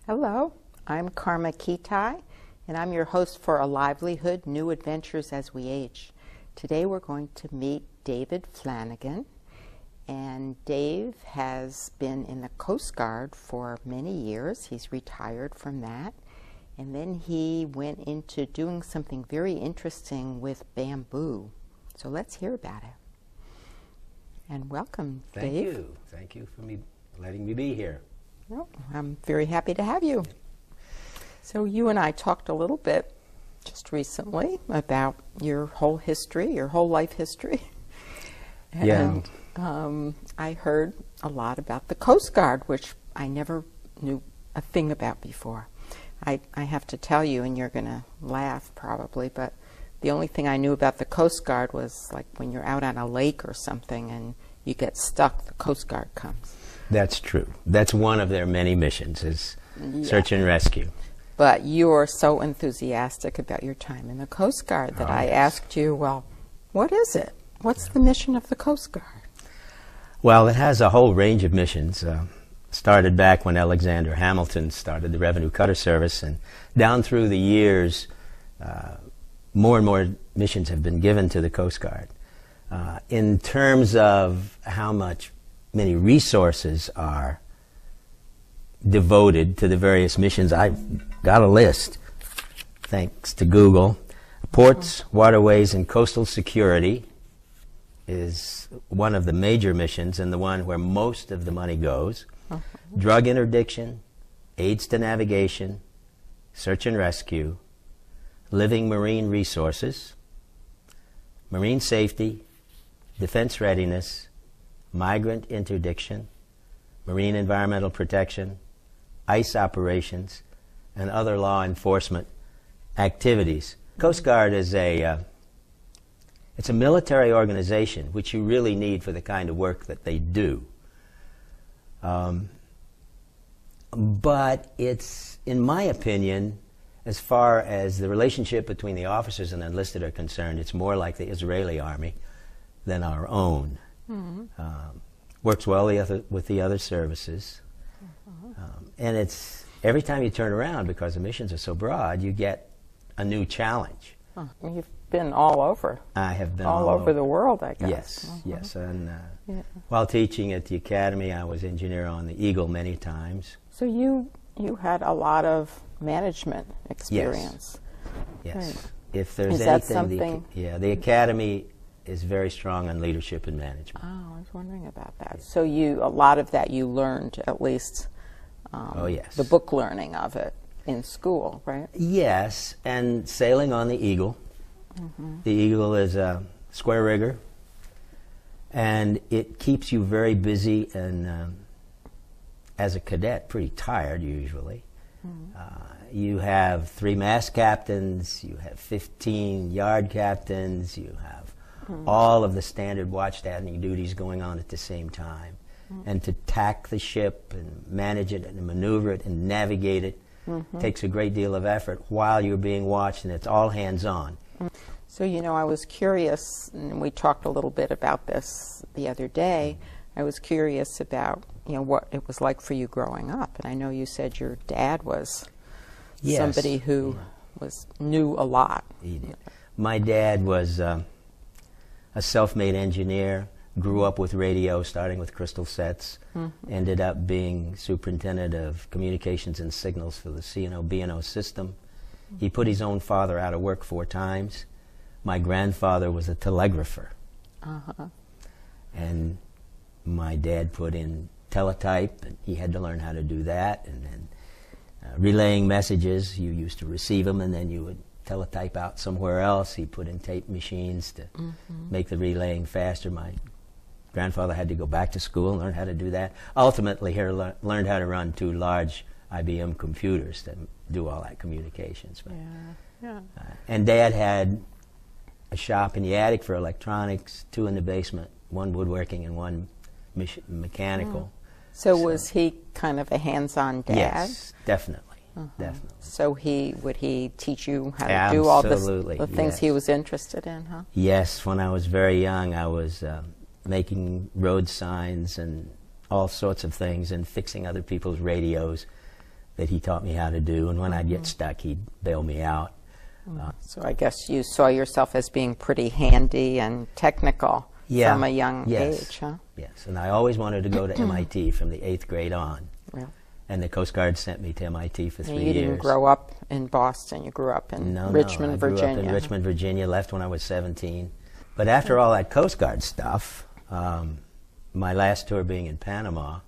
Hello, I'm Karma Kitaj, and I'm your host for A Livelihood, New Adventures as We Age. Today we're going to meet David Flanagan, and Dave has been in the Coast Guard for many years. He's retired from that, and then he went into doing something very interesting with bamboo. So let's hear about it. And welcome, Dave. Thank you. Thank you for letting me be here. Well, I'm very happy to have you. So you and I talked a little bit just recently about your whole history, your whole life history. And I heard a lot about the Coast Guard, which I never knew a thing about before. I have to tell you, and you're going to laugh probably, but the only thing I knew about the Coast Guard was like when you're out on a lake or something and you get stuck, the Coast Guard comes. That's true. That's one of their many missions, is search and rescue. But you are so enthusiastic about your time in the Coast Guard that I asked you, well, what is it? What's the mission of the Coast Guard? Well, it has a whole range of missions. Started back when Alexander Hamilton started the Revenue Cutter Service, and down through the years, more and more missions have been given to the Coast Guard. In terms of how many resources are devoted to the various missions, I've got a list, thanks to Google. Ports, waterways, and coastal security is one of the major missions and the one where most of the money goes. Drug interdiction, aids to navigation, search and rescue, living marine resources, marine safety, defense readiness, migrant interdiction, marine environmental protection, ice operations, and other law enforcement activities. Coast Guard is it's a military organization, which you really need for the kind of work that they do. But it's, in my opinion, as far as the relationship between the officers and enlisted are concerned, it's more like the Israeli army than our own. Works well with the other services. And it's, every time you turn around, because the missions are so broad, you get a new challenge. You've been all over. I have been all over the world, I guess. Yes, yes. And while teaching at the academy, I was engineer on the Eagle many times. So you had a lot of management experience. Yes. Right. If there's Is anything, that something? the academy is very strong on leadership and management. Oh, I was wondering about that. So a lot of that you learned, at least the book learning of it in school, right? Yes, and sailing on the Eagle. The Eagle is a square rigger, and it keeps you very busy and, as a cadet, pretty tired usually. You have 3 mast captains, you have 15 yard captains, you have all of the standard watch-standing duties going on at the same time. And to tack the ship and manage it and maneuver it and navigate it takes a great deal of effort while you're being watched, and it's all hands-on. So, I was curious, and we talked a little bit about this the other day. I was curious about, what it was like for you growing up. And I know you said your dad was somebody who knew a lot. He did. My dad was a self-made engineer, grew up with radio, starting with crystal sets, ended up being superintendent of communications and signals for the C&O B&O system. He put his own father out of work 4 times. My grandfather was a telegrapher. And my dad put in teletype, and he had to learn how to do that. And then relaying messages, you used to receive them, and then you would teletype out somewhere else. He put in tape machines to make the relaying faster. My grandfather had to go back to school and learn how to do that. Ultimately, he learned how to run 2 large IBM computers that do all that communications. But, and Dad had a shop in the attic for electronics, 2 in the basement, 1 woodworking and 1 mechanical. So was he kind of a hands-on dad? Yes, definitely. Definitely. So would he teach you how to do all the things he was interested in, huh? Yes, when I was very young, I was making road signs and all sorts of things and fixing other people's radios. that he taught me how to do, and when I'd get stuck, he'd bail me out. So I guess you saw yourself as being pretty handy and technical from a young age, huh? Yes, and I always wanted to go to MIT from the 8th grade on. Really? And the Coast Guard sent me to MIT for 3 years. You didn't grow up in Boston. You grew up in Richmond, Virginia. I grew up in Richmond, Virginia, left when I was 17. But after all that Coast Guard stuff, my last tour being in Panama,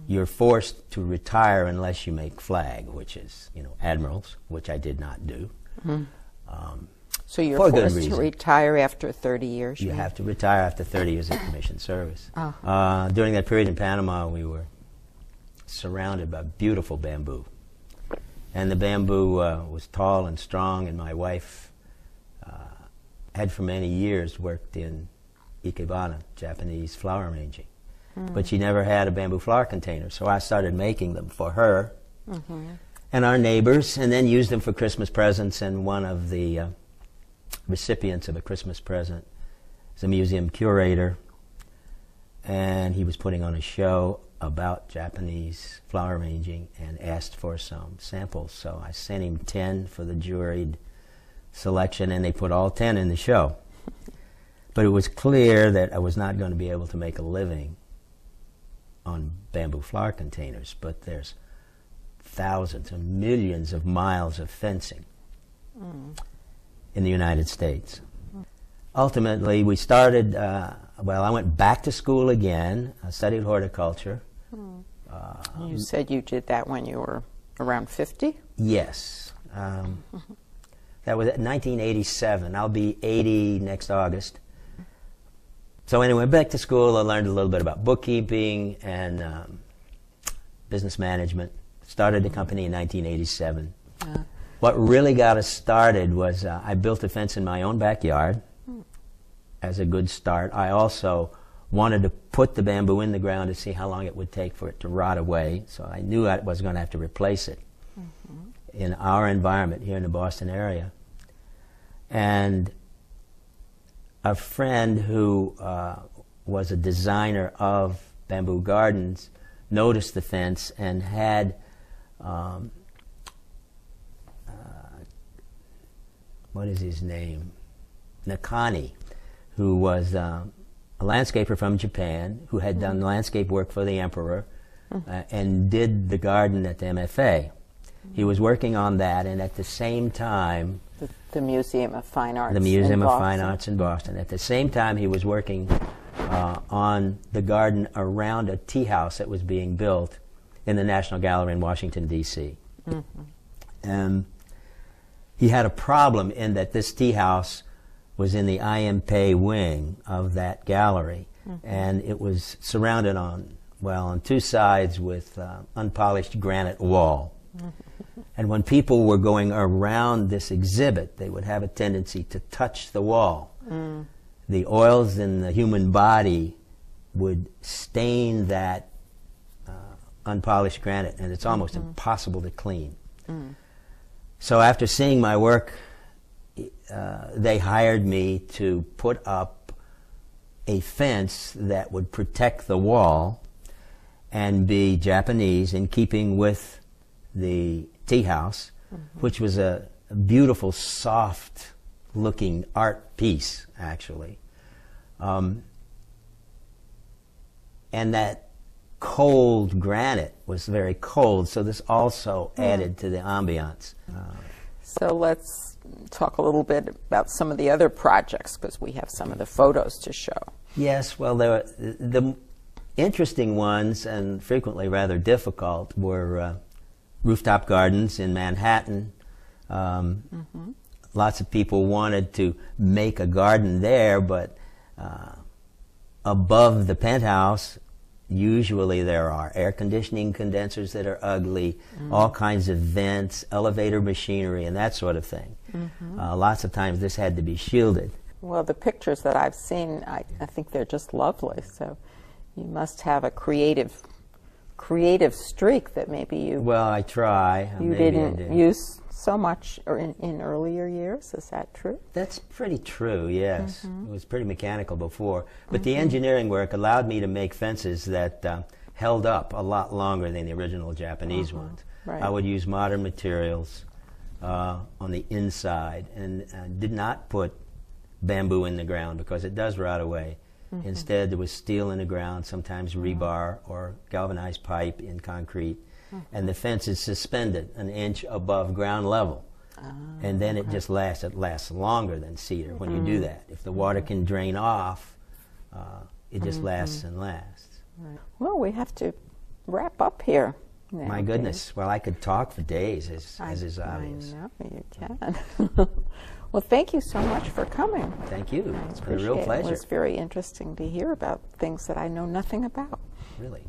you're forced to retire unless you make flag, which is, admirals, which I did not do. So you're forced to retire after 30 years? You have to retire after 30 years of commissioned service. During that period in Panama, we were surrounded by beautiful bamboo. And the bamboo was tall and strong, and my wife had for many years worked in ikebana, Japanese flower arranging. But she never had a bamboo flower container, so I started making them for her and our neighbors, and then used them for Christmas presents. And one of the recipients of a Christmas present is a museum curator, and he was putting on a show about Japanese flower arranging and asked for some samples. So I sent him 10 for the juried selection, and they put all 10 in the show. But it was clear that I was not going to be able to make a living on bamboo flower containers, but there's thousands and millions of miles of fencing in the United States. Ultimately, we started, I went back to school again. I studied horticulture. You said you did that when you were around 50? Yes. That was 1987. I'll be 80 next August. So anyway, back to school, I learned a little bit about bookkeeping and business management. Started the company in 1987. What really got us started was I built a fence in my own backyard as a good start. I also wanted to put the bamboo in the ground to see how long it would take for it to rot away, so I knew I was going to have to replace it in our environment here in the Boston area. And a friend who was a designer of bamboo gardens noticed the fence and had what is his name? Nakani, who was a landscaper from Japan, who had done landscape work for the emperor and did the garden at the MFA. He was working on that, and at the same time... The Museum of Fine Arts. The Museum of Fine Arts in Boston. At the same time, he was working on the garden around a tea house that was being built in the National Gallery in Washington, D.C. And he had a problem in that this tea house was in the IMP wing of that gallery, and it was surrounded on two sides with unpolished granite wall. And when people were going around this exhibit, they would have a tendency to touch the wall. The oils in the human body would stain that unpolished granite, and it's almost impossible to clean. So after seeing my work, they hired me to put up a fence that would protect the wall and be Japanese, in keeping with the tea house, which was a beautiful, soft-looking art piece, actually. And that cold granite was very cold, so this also added to the ambiance. So let's talk a little bit about some of the other projects, because we have some of the photos to show. Yes, well, the interesting ones, and frequently rather difficult, were rooftop gardens in Manhattan. Lots of people wanted to make a garden there, but above the penthouse, usually there are air conditioning condensers that are ugly, all kinds of vents, elevator machinery, and that sort of thing. Lots of times this had to be shielded. Well, the pictures that I've seen, I think they're just lovely. So you must have a creative streak that maybe you... Well, I try. You didn't use so much in earlier years. Is that true? That's pretty true, yes. It was pretty mechanical before. But the engineering work allowed me to make fences that held up a lot longer than the original Japanese ones. Right. I would use modern materials on the inside, and did not put bamboo in the ground because it does rot away. Instead, there was steel in the ground, sometimes rebar or galvanized pipe in concrete, and the fence is suspended an inch above ground level. And then it just lasts. It lasts longer than cedar when you do that. If the water can drain off, it just lasts and lasts. Right. Well, we have to wrap up here. Now, My goodness. Well, I could talk for days, as is obvious. I know you can. Well, thank you so much for coming. Thank you. I It's been a real appreciate it. pleasure. It was very interesting to hear about things that I know nothing about. Really.